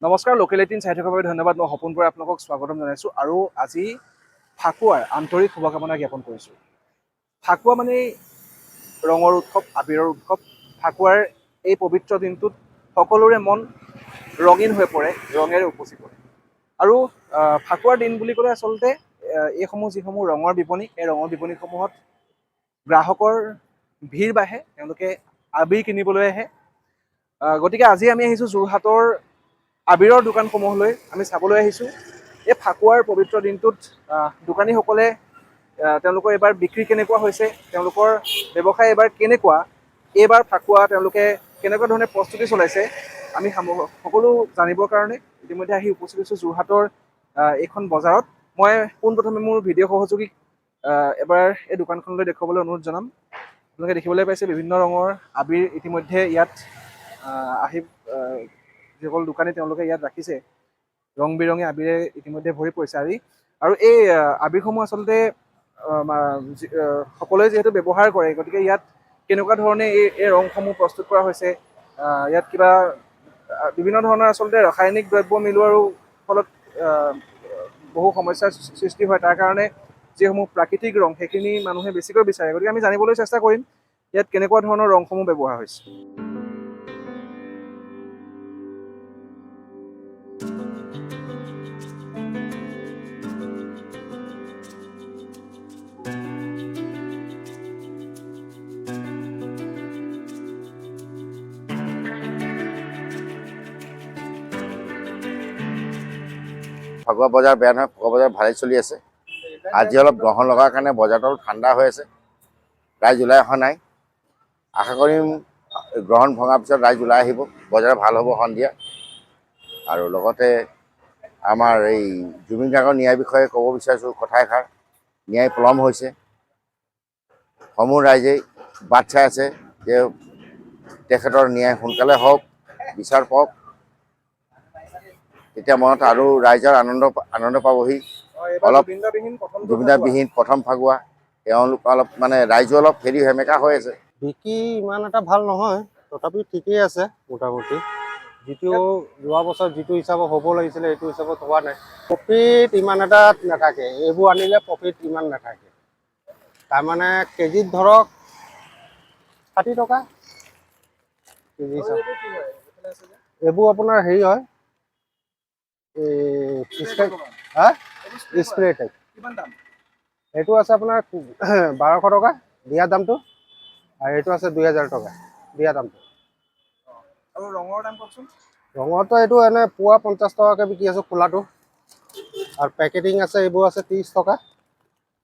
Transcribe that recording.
নমস্কাৰ, লোকেল 18 চাই থকাৰ বাবে ধন্যবাদ। মই সপোন বৰাই আপোনালোকক স্বাগতম জনাইছোঁ আৰু আজি ফাকুৱাৰ আন্তৰিক শুভকামনা জ্ঞাপন কৰিছোঁ। ফাকুৱা মানে ৰঙৰ উৎসৱ, আবিৰৰ উৎসৱ। ফাকুৱাৰ এই পবিত্ৰ দিনটোত সকলোৰে মন ৰঙীন হৈ পৰে, ৰঙেৰে উপচি পৰে। আৰু ফাকুৱাৰ দিন বুলি ক'লে আচলতে এইসমূহ যিসমূহ ৰঙৰ বিপণী, এই ৰঙৰ বিপণীসমূহত গ্ৰাহকৰ ভিৰ বাঢ়ে, তেওঁলোকে আবিৰ কিনিবলৈ আহে। গতিকে আজি আমি আহিছোঁ যোৰহাটৰ আবিৰৰ দোকানসমূহলৈ। আমি চাবলৈ আহিছোঁ এই ফাকুৱাৰ পবিত্ৰ দিনটোত দোকানীসকলে তেওঁলোকৰ এইবাৰ বিক্ৰী কেনেকুৱা হৈছে, তেওঁলোকৰ ব্যৱসায় এইবাৰ কেনেকুৱা, এইবাৰ ফাকুৱা তেওঁলোকে কেনেকুৱা ধৰণে প্ৰস্তুতি চলাইছে, আমি সকলো জানিবৰ কাৰণে ইতিমধ্যে আহি উপস্থিত হৈছোঁ যোৰহাটৰ এইখন বজাৰত। মই পোনপ্ৰথমে মোৰ ভিডিঅ' সহযোগীক এবাৰ এই দোকানখনলৈ দেখুৱাবলৈ অনুৰোধ জনাম। আপোনালোকে দেখিবলৈ পাইছে বিভিন্ন ৰঙৰ আবিৰ ইতিমধ্যে ইয়াত আহি যিসকল দোকানী তেওঁলোকে ইয়াত ৰাখিছে। ৰং বিৰঙী আবিৰে ইতিমধ্যে ভৰি পৰিছে আৰু এই আবিৰসমূহ আচলতে সকলোৱে যিহেতু ব্যৱহাৰ কৰে, গতিকে ইয়াত কেনেকুৱা ধৰণে এই ৰংসমূহ প্ৰস্তুত কৰা হৈছে, ইয়াত কিবা বিভিন্ন ধৰণৰ আচলতে ৰাসায়নিক দ্ৰব্য মিলোৱাৰ ফলত বহু সমস্যাৰ সৃষ্টি হয়। তাৰ কাৰণে যিসমূহ প্ৰাকৃতিক ৰং সেইখিনি মানুহে বেছিকৈ বিচাৰে, গতিকে আমি জানিবলৈ চেষ্টা কৰিম ইয়াত কেনেকুৱা ধৰণৰ ৰংসমূহ ব্যৱহাৰ হৈছে। ফাকুৱা বজাৰ বেয়া নহয়, ফাকুৱা বজাৰ ভালেই চলি আছে। আজি অলপ গ্ৰহণ লগাৰ কাৰণে বজাৰটো অলপ ঠাণ্ডা হৈ আছে। ৰাইজ ওলাই অহা নাই। আশা কৰিম গ্ৰহণ ভঙাৰ পিছত ৰাইজ ওলাই আহিব, বজাৰ ভাল হ'ব সন্ধিয়া। আৰু লগতে আমাৰ এই জুবিন গাৰ্গৰ ন্যায়ৰ বিষয়ে ক'ব বিচাৰিছোঁ কথা এষাৰ। ন্যায় পলম হৈছে। সমূহ ৰাইজেই বাট চাই আছে যে তেখেতৰ ন্যায় সোনকালে হওক, বিচাৰ পাওক। তেতিয়া মনত আৰু ৰাইজৰ আনন্দ পাবহি। অলপ জুবিনদাবিহীন প্ৰথম ফাকুৱা, তেওঁলোক অলপ মানে ৰাইজো অলপ সেমেকা হৈ আছে। বিক্ৰী ইমান এটা ভাল নহয়, তথাপিও ঠিকেই আছে মোটামুটি। যিটো যোৱা বছৰ যিটো হিচাপত হ'ব লাগিছিলে সেইটো হিচাপত হোৱা নাই। প্ৰফিট ইমান এটা নাথাকে, এইবোৰ আনিলে প্ৰফিট ইমান নাথাকে। তাৰমানে কেজিত ধৰক 60 টকা কেজি হিচাপত। এইবোৰ আপোনাৰ হেৰি হয়, স্প্ৰে টাইপ। এইটো আছে আপোনাৰ 1200 টকা দিয়া দামটো, আৰু এইটো আছে 2000 টকা দিয়া দামটো। আৰু ৰঙৰ দাম কওকচোন। ৰঙৰটো এইটো এনে পোৱা 50 টকাকৈ বিকি আছোঁ খোলাটো, আৰু পেকেটিং আছে এইবোৰ আছে 30 টকা।